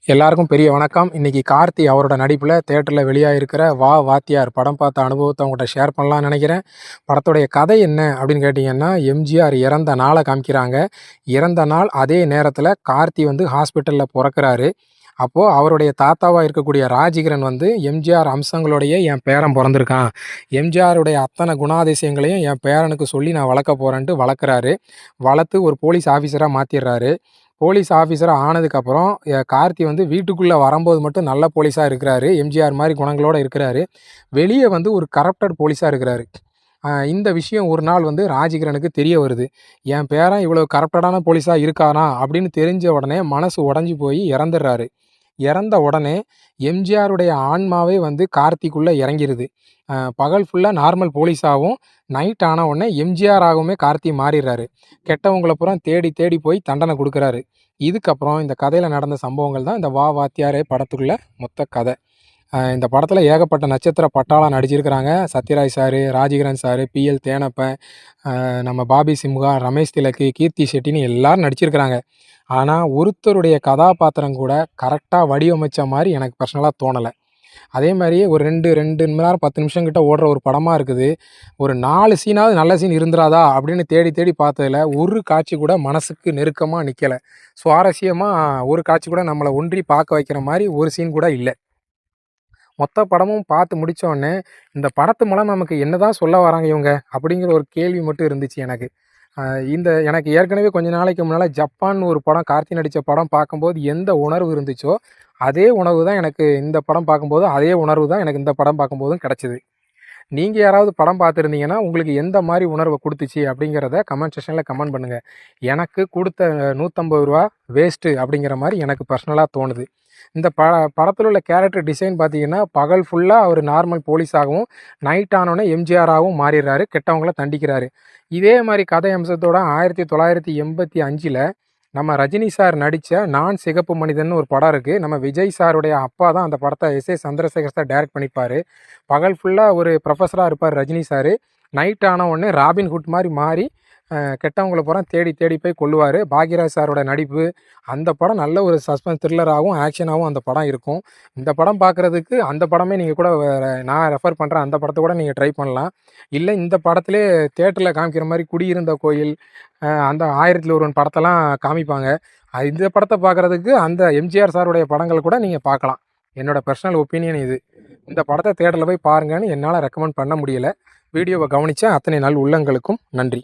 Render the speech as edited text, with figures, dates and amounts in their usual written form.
எல்லாருக்கும் பெரிய வணக்கம். இன்னைக்கு கார்த்தி அவரோட நடிப்பில் தேட்டரில் வெளியாகிருக்கிற வா வாத்தியார் படம் பார்த்த அனுபவத்தை உங்கள்கிட்ட ஷேர் பண்ணலாம்னு நினைக்கிறேன். படத்துடைய கதை என்ன அப்படின்னு கேட்டிங்கன்னா, எம்ஜிஆர் இறந்த நாளை காமிக்கிறாங்க. இறந்த நாள் அதே நேரத்தில் கார்த்தி ஹாஸ்பிட்டலில் பிறக்கிறாரு. அப்போது அவருடைய தாத்தாவாக இருக்கக்கூடிய ராஜகிரண் எம்ஜிஆர் அம்சங்களோடைய என் பேரன் பிறந்திருக்கான், எம்ஜிஆருடைய அத்தனை குணாதிசயங்களையும் என் பேரனுக்கு சொல்லி நான் வளர்க்க போகிறேன்ட்டு வளர்க்குறாரு. வளர்த்து ஒரு போலீஸ் ஆஃபீஸராக மாற்றிடுறாரு. போலீஸ் ஆஃபீஸராக ஆனதுக்கப்புறம் கார்த்தி வீட்டுக்குள்ளே வரும்போது மட்டும் நல்ல போலீஸாக இருக்கிறாரு, எம்ஜிஆர் மாதிரி குணங்களோடு இருக்கிறாரு. வெளியே ஒரு கரப்டட் போலீஸாக இருக்கிறாரு. இந்த விஷயம் ஒரு நாள் ராஜகிரனுக்கு தெரிய வருது. என் பேரன் இவ்வளோ கரப்டடான போலீஸாக இருக்கானா அப்படின்னு தெரிஞ்ச உடனே மனசு உடஞ்சி போய் இறந்துடுறாரு. இறந்த உடனே எம்ஜிஆருடைய ஆன்மாவே கார்த்திக்குள்ளே இறங்கிருது. பகல் ஃபுல்லாக நார்மல் போலீஸாகவும், நைட் ஆன உடனே எம்ஜிஆராகவுமே கார்த்தி மாறிடுறாரு. கெட்டவங்களை பூரா தேடி தேடி போய் தண்டனை கொடுக்குறாரு. இதுக்கப்புறம் இந்த கதையில் நடந்த சம்பவங்கள் தான் இந்த வா வாத்தியாரே படத்துக்குள்ள மொத்த கதை. இந்த படத்தில் ஏகப்பட்ட நட்சத்திர பட்டாளம் நடிச்சிருக்கிறாங்க. Sathyaraj sir, Rajkiran sir, PL Thenappan, நம்ம பாபி சிம்ஹா, ரமேஷ் திலக்கு, கீர்த்தி ஷெட்டின்னு எல்லாரும் நடிச்சிருக்கிறாங்க. ஆனால் ஒருத்தருடைய கதாபாத்திரம் கூட கரெக்டாக வடிவமைச்ச மாதிரி எனக்கு பர்சனலாக தோணலை. அதே மாதிரி ஒரு 2 மணி நேரம் 10 நிமிஷம் கிட்ட ஓடுற ஒரு படமாக இருக்குது. ஒரு 4 சீனாவது நல்ல சீன் இருந்துராதா அப்படின்னு தேடி தேடி பார்த்ததில் ஒரு காட்சி கூட மனசுக்கு நெருக்கமாக நிற்கலை. சுவாரஸ்யமாக ஒரு காட்சி கூட நம்மளை ஒன்றி பார்க்க வைக்கிற மாதிரி ஒரு சீன் கூட இல்லை. மொத்த படமும் பார்த்து முடித்தோடனே இந்த படத்து மூலம் நமக்கு என்ன தான் சொல்ல வராங்க இவங்க அப்படிங்கிற ஒரு கேள்வி மட்டும் இருந்துச்சு எனக்கு. எனக்கு ஏற்கனவே கொஞ்ச நாளைக்கு முன்னால் ஜப்பான் ஒரு படம் கார்த்தி நடித்த படம் பார்க்கும்போது எந்த உணர்வு இருந்துச்சோ அதே உணர்வு தான் எனக்கு இந்த படம் பார்க்கும்போது, அதே உணர்வு தான் எனக்கு இந்த படம் பார்க்கும்போதும் கிடச்சிது. நீங்கள் யாராவது படம் பார்த்துருந்தீங்கன்னா உங்களுக்கு எந்த மாதிரி உணர்வை கொடுத்துச்சு அப்படிங்கிறத கமெண்ட் செக்ஷனில் கமெண்ட் பண்ணுங்கள். எனக்கு கொடுத்த ரூ. 150 வேஸ்ட்டு அப்படிங்கிற மாதிரி எனக்கு பர்சனலாக தோணுது. இந்த படத்தில் உள்ள கேரக்டர் டிசைன் பார்த்தீங்கன்னா, பகல் ஃபுல்லாக அவர் நார்மல் போலீஸாகவும், நைட் ஆனோடனே எம்ஜிஆராகவும் மாறிடுறாரு, கெட்டவங்கள தண்டிக்கிறாரு. இதே மாதிரி கதை அம்சத்தோட 1985 நம்ம ரஜினி சார் நடித்த நான் சிகப்பு மனிதன் ஒரு படம் இருக்குது. நம்ம விஜய் சாருடைய அப்பா தான் அந்த படத்தை எஸ்.ஏ. சந்திரசேகர் சார் டைரக்ட் பண்ணிப்பார். பகல் ஃபுல்லாக ஒரு ப்ரொஃபஸராக இருப்பார் ரஜினி சார். நைட் ஆன உடனே ராபின்ஹுட் மாதிரி மாறி கெட்டவங்களை பூரா தேடி தேடி போய் கொல்லுவார். பாக்யராஜ் சாரோட நடிப்பு, அந்த படம் நல்ல ஒரு சஸ்பென்ஸ் த்ரில்லராகவும் ஆக்ஷனாகவும் அந்த படம் இருக்கும். இந்த படம் பார்க்குறதுக்கு அந்த படமே நீங்கள் கூட நான் ரெஃபர் பண்ணுறேன், அந்த படத்தை கூட நீங்கள் ட்ரை பண்ணலாம். இல்லை இந்த படத்திலே தேட்டரில் காமிக்கிற மாதிரி குடியிருந்த கோயில், அந்த 1001 படத்தெல்லாம் காமிப்பாங்க. இந்த படத்தை பார்க்குறதுக்கு அந்த எம்ஜிஆர் சாருடைய படங்கள் கூட நீங்கள் பார்க்கலாம். என்னோடய பர்சனல் ஒப்பீனியன் இது. இந்த படத்தை தேட்டரில் போய் பாருங்கன்னு என்னால் ரெக்கமெண்ட் பண்ண முடியலை. வீடியோவை கவனித்த அத்தனை நாள் உள்ளங்களுக்கும் நன்றி.